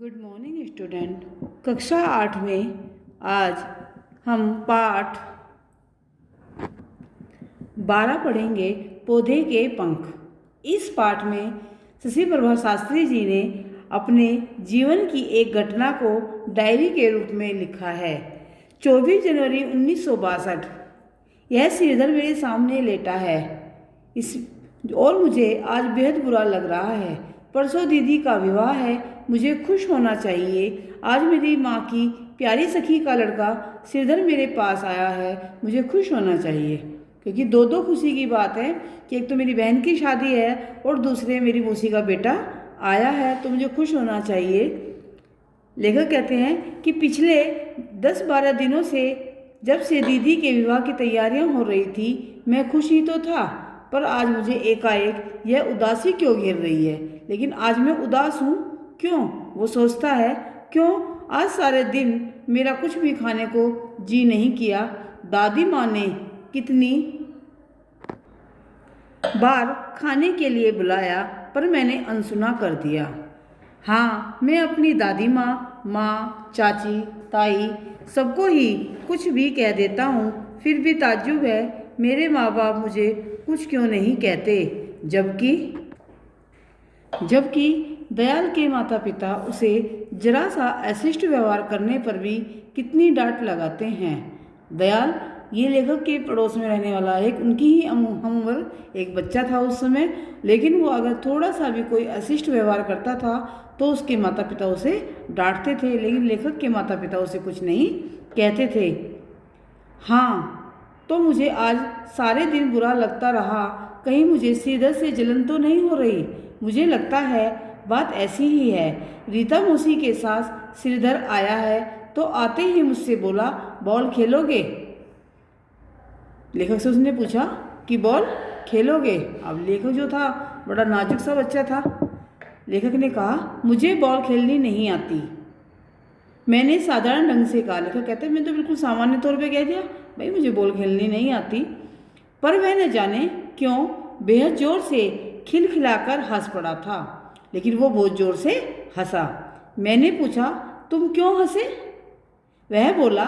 Good morning student. कक्षा 8 में आज हम पाठ 12 पढ़ेंगे, पौधे के पंख। इस पाठ में शशि प्रभा शास्त्री जी ने अपने जीवन की एक घटना को डायरी के रूप में लिखा है। 24 जनवरी 1962। यह श्रीधर मेरे सामने लेटा है और मुझे आज बेहद बुरा लग रहा है। परसों दीदी का विवाह है, मुझे खुश होना चाहिए। आज मेरी माँ की प्यारी सखी का लड़का श्रीधर मेरे पास आया है, मुझे खुश होना चाहिए। क्योंकि दो खुशी की बात है कि एक तो मेरी बहन की शादी है और दूसरे मेरी मौसी का बेटा आया है, तो मुझे खुश होना चाहिए। लेखक कहते हैं कि पिछले 10-12 दिनों से जब से दीदी के विवाह की तैयारियां हो रही थी, मैं खुश ही तो था, पर आज मुझे एकाएक यह उदासी क्यों घेर रही है। लेकिन आज मैं उदास हूँ क्यों? वो सोचता है, क्यों आज सारे दिन मेरा कुछ भी खाने को जी नहीं किया। दादी माँ ने कितनी बार खाने के लिए बुलाया, पर मैंने अनसुना कर दिया। हाँ, मैं अपनी दादी माँ, चाची, ताई सबको ही कुछ भी कह देता हूँ, फिर भी ताज्जुब है मेरे माँ बाप मुझे कुछ क्यों नहीं कहते। जबकि दयाल के माता पिता उसे जरा सा अशिष्ट व्यवहार करने पर भी कितनी डांट लगाते हैं। दयाल ये लेखक के पड़ोस में रहने वाला एक उनकी ही हम उम्र एक बच्चा था उस समय, लेकिन वो अगर थोड़ा सा भी कोई अशिष्ट व्यवहार करता था तो उसके माता पिता उसे डांटते थे, लेकिन लेखक के माता पिता उसे कुछ नहीं कहते थे। हाँ, तो मुझे आज सारे दिन बुरा लगता रहा, कहीं मुझे श्रीधर से जलन तो नहीं हो रही। मुझे लगता है बात ऐसी ही है। रीता मौसी के साथ श्रीधर आया है तो आते ही मुझसे बोला, बॉल खेलोगे? लेखक से उसने पूछा कि बॉल खेलोगे? अब लेखक जो था बड़ा नाजुक सा बच्चा था। लेखक ने कहा, मुझे बॉल खेलनी नहीं आती। मैंने साधारण ढंग से कहा। लेखक कहते हैं, मैं तो बिल्कुल सामान्य तौर पे कह दिया, भाई मुझे बॉल खेलनी नहीं आती। पर वह न जाने क्यों बेहद जोर से खिलखिलाकर हंस पड़ा था। लेकिन वो बहुत जोर से हंसा। मैंने पूछा, तुम क्यों हंसे? वह बोला,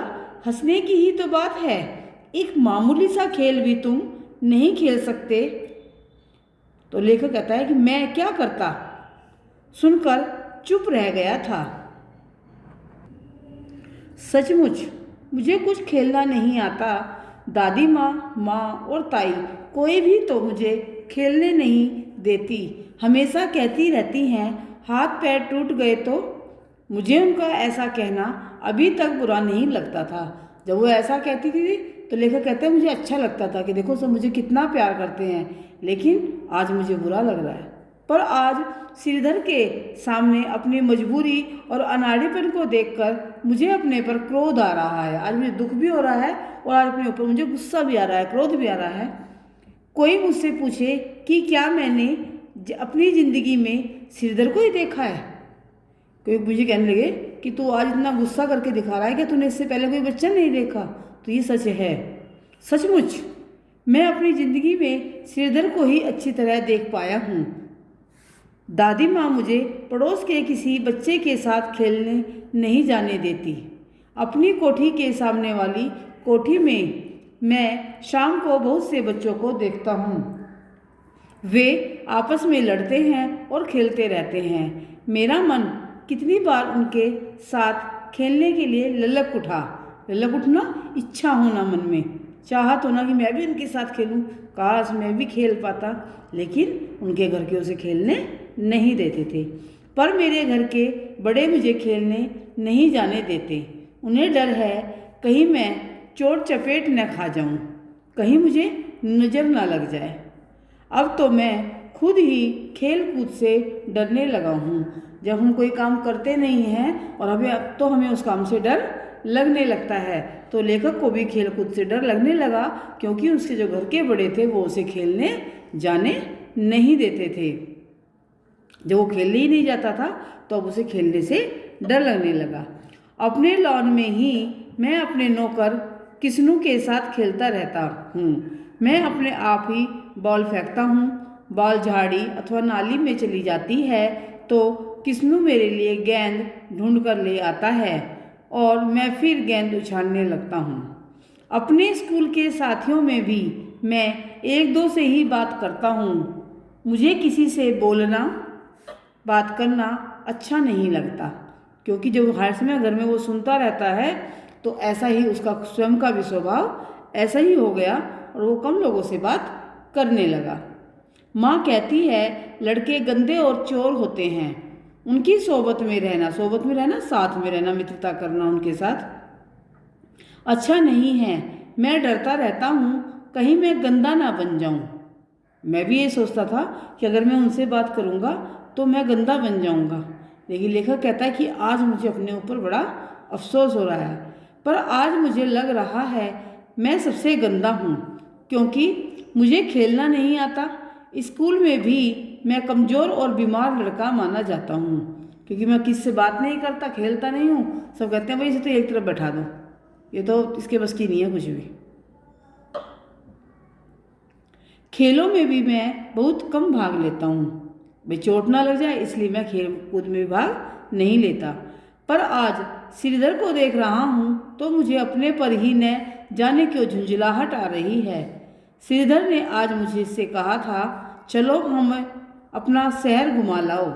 हंसने की ही तो बात है, एक मामूली सा खेल भी तुम नहीं खेल सकते। तो लेखक कहता है कि मैं क्या करता, सुनकर चुप रह गया था। सचमुच मुझे कुछ खेलना नहीं आता। दादी माँ और ताई कोई भी तो मुझे खेलने नहीं देती, हमेशा कहती रहती हैं हाथ पैर टूट गए तो। मुझे उनका ऐसा कहना अभी तक बुरा नहीं लगता था। जब वो ऐसा कहती थी तो लेखक कहते हैं मुझे अच्छा लगता था कि देखो सब मुझे कितना प्यार करते हैं, लेकिन आज मुझे बुरा लग रहा है। पर आज श्रीधर के सामने अपनी मजबूरी और अनाड़ीपन को देखकर मुझे अपने पर क्रोध आ रहा है। आज मुझे दुख भी हो रहा है और आज अपने ऊपर मुझे गुस्सा भी आ रहा है, क्रोध भी आ रहा है। कोई मुझसे पूछे कि क्या मैंने अपनी ज़िंदगी में श्रीधर को ही देखा है। कोई मुझे कहने लगे कि तू आज इतना गुस्सा करके दिखा रहा है, क्या तूने इससे पहले कोई बच्चा नहीं देखा? तो ये सच है। सचमुच मैं अपनी ज़िंदगी में श्रीधर को ही अच्छी तरह देख पाया हूँ। दादी माँ मुझे पड़ोस के किसी बच्चे के साथ खेलने नहीं जाने देती। अपनी कोठी के सामने वाली कोठी में मैं शाम को बहुत से बच्चों को देखता हूँ। वे आपस में लड़ते हैं और खेलते रहते हैं। मेरा मन कितनी बार उनके साथ खेलने के लिए ललक उठना, इच्छा होना मन में, चाहत होना कि मैं भी उनके साथ खेलूं, काश मैं भी खेल पाता। लेकिन उनके घर के उसे खेलने नहीं देते थे। पर मेरे घर के बड़े मुझे खेलने नहीं जाने देते। उन्हें डर है कहीं मैं चोट चपेट न खा जाऊं, कहीं मुझे नज़र ना लग जाए। अब तो मैं खुद ही खेल कूद से डरने लगा हूँ। जब हम कोई काम करते नहीं हैं और हमें उस काम से डर लगने लगता है, तो लेखक को भी खेल कूद से डर लगने लगा, क्योंकि उसके जो घर के बड़े थे वो उसे खेलने जाने नहीं देते थे। जब वो खेलने ही नहीं जाता था तो अब उसे खेलने से डर लगने लगा। अपने लॉन में ही मैं अपने नौकर किस्नू के साथ खेलता रहता हूँ। मैं अपने आप ही बॉल फेंकता हूँ, बॉल झाड़ी अथवा नाली में चली जाती है तो किस्नू मेरे लिए गेंद ढूंढ कर ले आता है और मैं फिर गेंद उछालने लगता हूँ। अपने स्कूल के साथियों में भी मैं एक दो से ही बात करता हूँ। मुझे किसी से बोलना बात करना अच्छा नहीं लगता, क्योंकि जब हर समय घर में वो सुनता रहता है तो ऐसा ही उसका स्वयं का भी स्वभाव ऐसा ही हो गया और वो कम लोगों से बात करने लगा। माँ कहती है लड़के गंदे और चोर होते हैं, उनकी सोबत में रहना साथ में रहना, मित्रता करना उनके साथ अच्छा नहीं है। मैं डरता रहता हूँ कहीं मैं गंदा ना बन जाऊँ। मैं भी ये सोचता था कि अगर मैं उनसे बात करूँगा तो मैं गंदा बन जाऊँगा, लेकिन लेखक कहता है कि आज मुझे अपने ऊपर बड़ा अफसोस हो रहा है, पर आज मुझे लग रहा है मैं सबसे गंदा हूँ, क्योंकि मुझे खेलना नहीं आता। स्कूल में भी मैं कमज़ोर और बीमार लड़का माना जाता हूँ, क्योंकि मैं किसी से बात नहीं करता, खेलता नहीं हूँ। सब कहते हैं भाई इसे तो एक तरफ बैठा दो, ये तो इसके बस की नहीं है कुछ भी। खेलों में भी मैं बहुत कम भाग लेता हूँ, भाई चोट ना लग जाए इसलिए मैं खेल कूद में भाग नहीं लेता। पर आज श्रीधर को देख रहा हूँ तो मुझे अपने पर ही न जाने क्यों झुंझलाहट आ रही है। श्रीधर ने आज मुझे से कहा था चलो हम अपना शहर घुमा लाओ।